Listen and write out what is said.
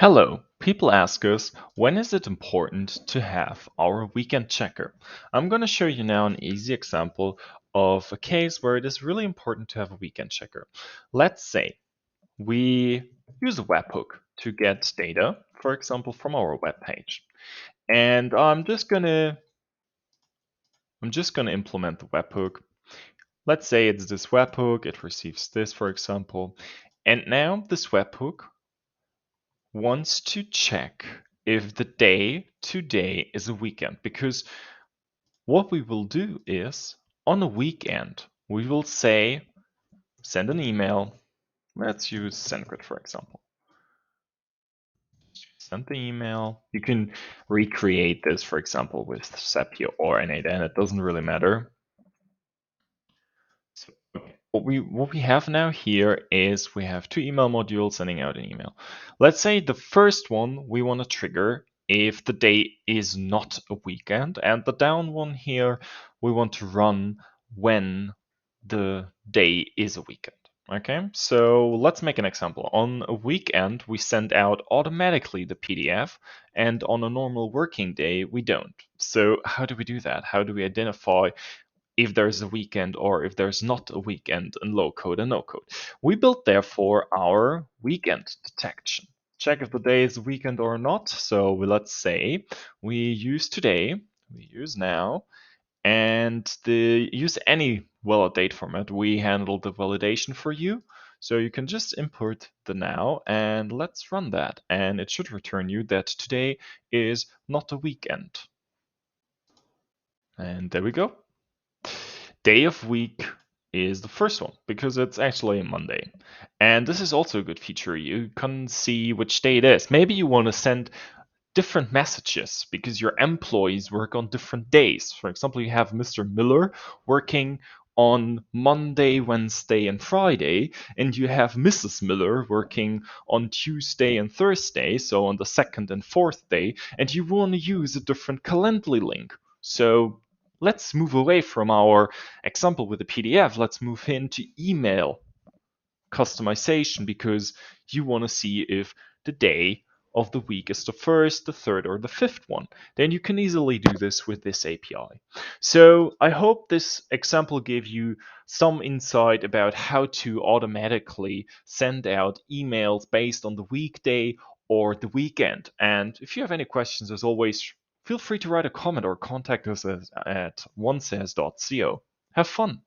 Hello, people ask us, when is it important to have our weekend checker? I'm going to show you now an easy example of a case where it is really important to have a weekend checker. Let's say we use a webhook to get data, for example, from our web page. And I'm just gonna implement the webhook. Let's say it's this webhook, it receives this, for example. And now this webhook wants to check if the day today is a weekend, because what we will do is on a weekend we will say send an email. Let's use SendGrid for example. Send the email. You can recreate this, for example, with Zapier or n8n. It doesn't really matter. So what we have now here is we have two email modules sending out an email. Let's say the first one we want to trigger if the day is not a weekend, and the down one here we want to run when the day is a weekend. Okay, so let's make an example. On a weekend, we send out automatically the PDF, and on a normal working day, we don't. So how do we do that? How do we identify if there's a weekend or if there's not a weekend in low code and no code? We built therefore our weekend detection. Check if the day is a weekend or not. So let's say we use today, we use now, and use any valid date format. We handle the validation for you. So you can just import the now and let's run that. And it should return you that today is not a weekend. And there we go. Day of week is the first one because it's actually a Monday. And this is also a good feature. You can see which day it is. Maybe you want to send different messages because your employees work on different days. For example, you have Mr. Miller working on Monday, Wednesday, and Friday, and you have Mrs. Miller working on Tuesday and Thursday, so on the second and fourth day, and you want to use a different Calendly link. So let's move away from our example with the PDF. Let's move into email customization because you want to see if the day of the week is the first, the third, or the fifth one. Then you can easily do this with this API. So I hope this example gave you some insight about how to automatically send out emails based on the weekday or the weekend. And if you have any questions, as always, feel free to write a comment or contact us at onesays.co. Have fun!